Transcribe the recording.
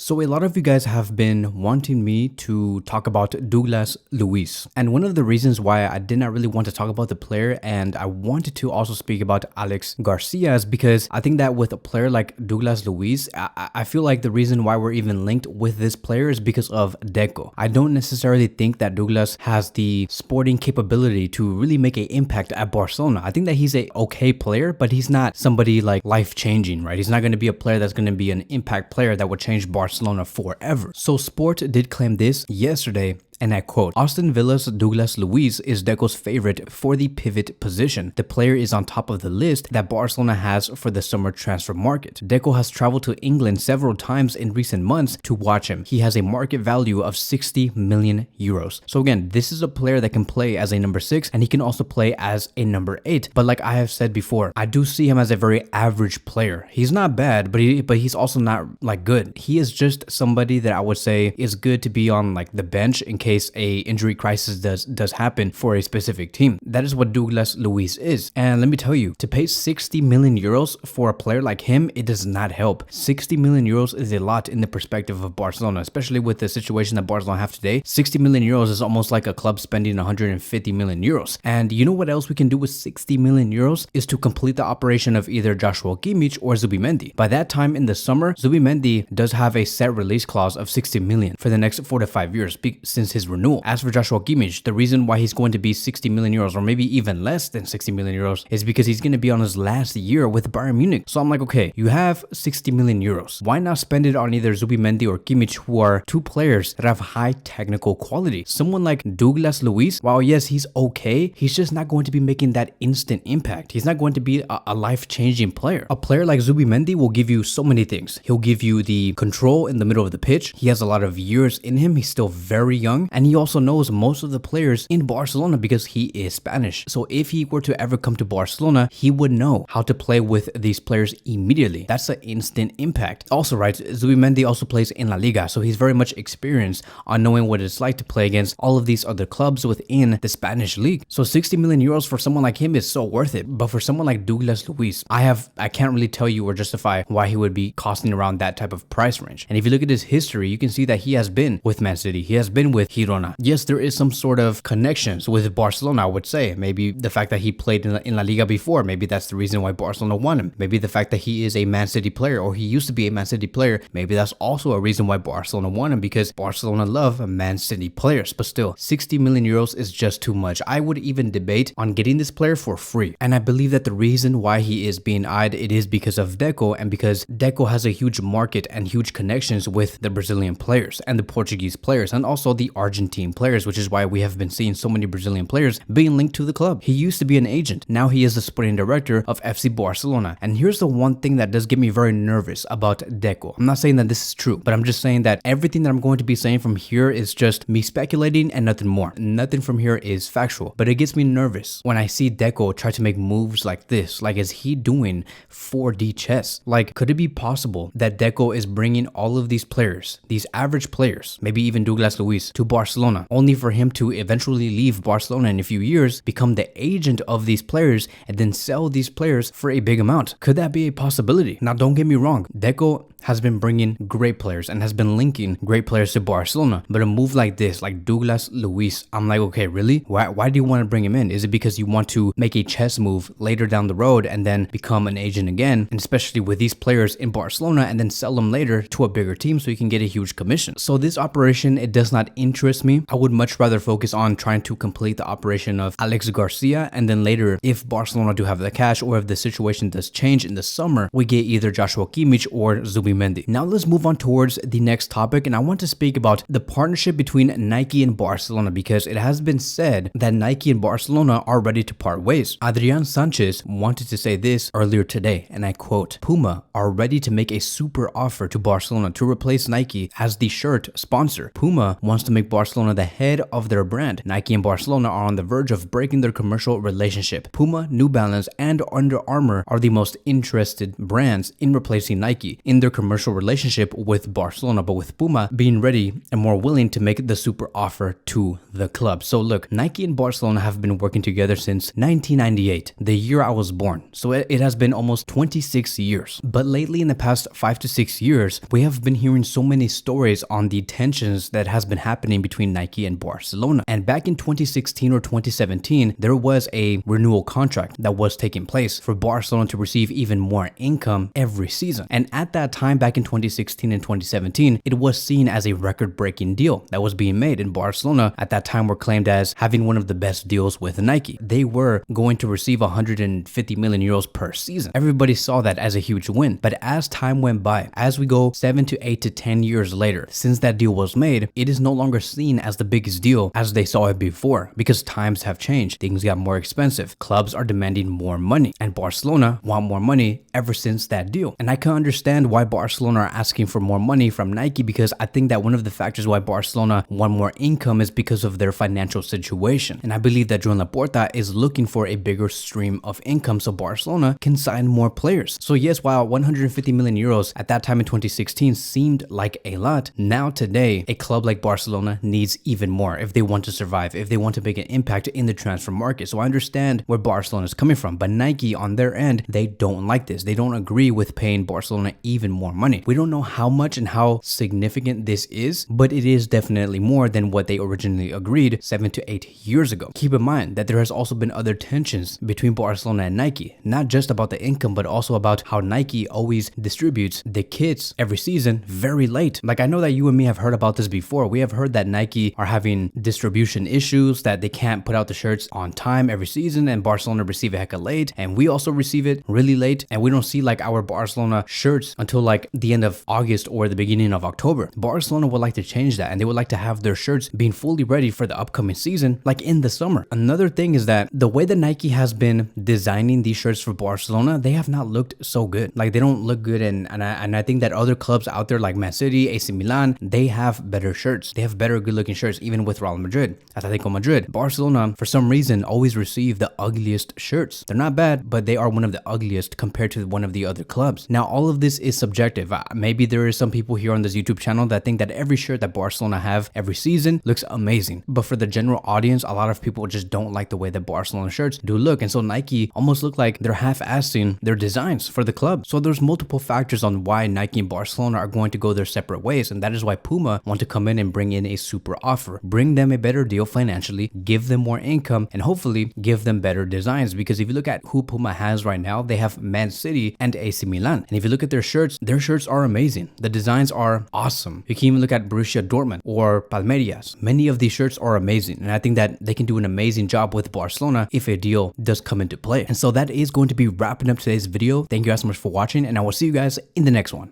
So a lot of you guys have been wanting me to talk about Luiz. And one of the reasons why I did not really want to talk about the player and I wanted to also speak about Alex Garcia is because I think that with a player like Luiz, I feel like the reason why we're even linked with this player is because of Deco. I don't necessarily think that Douglas has the sporting capability to really make an impact at Barcelona. I think that he's a okay player, but he's not somebody like life-changing, right? He's not going to be a player that's going to be an impact player that would change Barcelona forever. So Sport did claim this yesterday, and I quote, Aston Villa's Luiz is Deco's favorite for the pivot position. The player is on top of the list that Barcelona has for the summer transfer market. Deco has traveled to England several times in recent months to watch him. He has a market value of 60 million euros. So again, this is a player that can play as a number 6 and he can also play as a number 8. But like I have said before, I do see him as a very average player. He's not bad, but he's also not like good. He is just somebody that I would say is good to be on like the bench in case a injury crisis does happen for a specific team. That is what Luiz is. And let me tell you, to pay 60 million euros for a player like him, it does not help. 60 million euros is a lot in the perspective of Barcelona, especially with the situation that Barcelona have today. 60 million euros is almost like a club spending 150 million euros. And you know what else we can do with 60 million euros is to complete the operation of either Joshua Kimmich or Zubimendi. By that time in the summer, Zubimendi does have a set release clause of 60 million for the next 4 to 5 years since his renewal. As for Joshua Kimmich, the reason why he's going to be 60 million euros or maybe even less than 60 million euros is because he's going to be on his last year with Bayern Munich. So I'm like, okay, you have 60 million euros. Why not spend it on either Zubimendi or Kimmich, who are two players that have high technical quality? Someone like Luiz, while yes, he's okay, he's just not going to be making that instant impact. He's not going to be a life-changing player. A player like Zubimendi will give you so many things. He'll give you the control in the middle of the pitch. He has a lot of years in him. He's still very young. And he also knows most of the players in Barcelona because he is Spanish. So if he were to ever come to Barcelona, he would know how to play with these players immediately. That's an instant impact. Also, right, Zubimendi also plays in La Liga, so he's very much experienced on knowing what it's like to play against all of these other clubs within the Spanish league. So 60 million euros for someone like him is so worth it. But for someone like Luiz, I can't really tell you or justify why he would be costing around that type of price range. And if you look at his history, you can see that he has been with Man City. He has been with Girona. Yes, there is some sort of connections with Barcelona, I would say. Maybe the fact that he played in La Liga before, maybe that's the reason why Barcelona won him. Maybe the fact that he is a Man City player or he used to be a Man City player, maybe that's also a reason why Barcelona won him because Barcelona love Man City players. But still, 60 million euros is just too much. I would even debate on getting this player for free. And I believe that the reason why he is being eyed, it is because of Deco and because Deco has a huge market and huge connections with the Brazilian players and the Portuguese players and also the Argentine players, which is why we have been seeing so many Brazilian players being linked to the club. He used to be an agent. Now he is the sporting director of FC Barcelona. And here's the one thing that does get me very nervous about Deco. I'm not saying that this is true, but I'm just saying that everything that I'm going to be saying from here is just me speculating and nothing more. Nothing from here is factual, but it gets me nervous when I see Deco try to make moves like this. Like, is he doing 4D chess? Like, could it be possible that Deco is bringing all of these players, these average players, maybe even Luiz, to Barcelona, only for him to eventually leave Barcelona in a few years, become the agent of these players, and then sell these players for a big amount? Could that be a possibility? Now, don't get me wrong. Deco has been bringing great players and has been linking great players to Barcelona. But a move like this, like Luiz, I'm like, okay, really? Why do you want to bring him in? Is it because you want to make a chess move later down the road and then become an agent again? And especially with these players in Barcelona and then sell them later to a bigger team so you can get a huge commission. So this operation, it does not interest me. I would much rather focus on trying to complete the operation of Alex Garcia. And then later, if Barcelona do have the cash or if the situation does change in the summer, we get either Joshua Kimmich or Zubimendi. Now let's move on towards the next topic, and I want to speak about the partnership between Nike and Barcelona because it has been said that Nike and Barcelona are ready to part ways. Adrian Sanchez wanted to say this earlier today, and I quote, Puma are ready to make a super offer to Barcelona to replace Nike as the shirt sponsor. Puma wants to make Barcelona the head of their brand. Nike and Barcelona are on the verge of breaking their commercial relationship. Puma, New Balance, and Under Armour are the most interested brands in replacing Nike in their commercial relationship with Barcelona, but with Puma being ready and more willing to make the super offer to the club. So look, Nike and Barcelona have been working together since 1998, the year I was born. So it has been almost 26 years. But lately, in the past 5 to 6 years, we have been hearing so many stories on the tensions that has been happening between Nike and Barcelona. And back in 2016 or 2017, there was a renewal contract that was taking place for Barcelona to receive even more income every season. And at that time, back in 2016 and 2017, it was seen as a record-breaking deal that was being made. And Barcelona at that time were claimed as having one of the best deals with Nike. They were going to receive 150 million euros per season. Everybody saw that as a huge win. But as time went by, as we go 7 to 8 to 10 years later, since that deal was made, it is no longer seen as the biggest deal as they saw it before, because times have changed. Things got more expensive. Clubs are demanding more money, and Barcelona want more money ever since that deal. And I can understand why Barcelona are asking for more money from Nike, because I think that one of the factors why Barcelona want more income is because of their financial situation. And I believe that Joan Laporta is looking for a bigger stream of income so Barcelona can sign more players. So yes, while 150 million euros at that time in 2016 seemed like a lot, now today a club like Barcelona needs even more if they want to survive, if they want to make an impact in the transfer market. So I understand where Barcelona is coming from, but Nike on their end, they don't like this. They don't agree with paying Barcelona even more money. We don't know how much and how significant this is, but it is definitely more than what they originally agreed 7 to 8 years ago. Keep in mind that there has also been other tensions between Barcelona and Nike, not just about the income, but also about how Nike always distributes the kits every season very late. Like, I know that you and me have heard about this before. We have heard that Nike are having distribution issues, that they can't put out the shirts on time every season, and Barcelona receive it hecka late, and we also receive it really late, and we don't see like our Barcelona shirts until like the end of August or the beginning of October. Barcelona would like to change that, and they would like to have their shirts being fully ready for the upcoming season, like in the summer. Another thing is that the way that Nike has been designing these shirts for Barcelona, they have not looked so good. Like, they don't look good, and I think that other clubs out there like Man City, AC Milan, they have better shirts. They have better good looking shirts, even with Real Madrid, Atletico Madrid. Barcelona, for some reason, always receive the ugliest shirts. They're not bad, but they are one of the ugliest compared to one of the other clubs. Now, all of this is subjective. Maybe there is some people here on this YouTube channel that think that every shirt that Barcelona have every season looks amazing. But for the general audience, a lot of people just don't like the way that Barcelona shirts do look. And so Nike almost look like they're half-assing their designs for the club. So there's multiple factors on why Nike and Barcelona are going to go their separate ways. And that is why Puma want to come in and bring in a super offer, bring them a better deal financially, give them more income, and hopefully give them better designs. Because if you look at who Puma has right now, they have Man City and AC Milan. And if you look at their shirts are amazing. The designs are awesome. You can even look at Borussia Dortmund or Palmeiras. Many of these shirts are amazing. And I think that they can do an amazing job with Barcelona if a deal does come into play. And so that is going to be wrapping up today's video. Thank you guys so much for watching, and I will see you guys in the next one.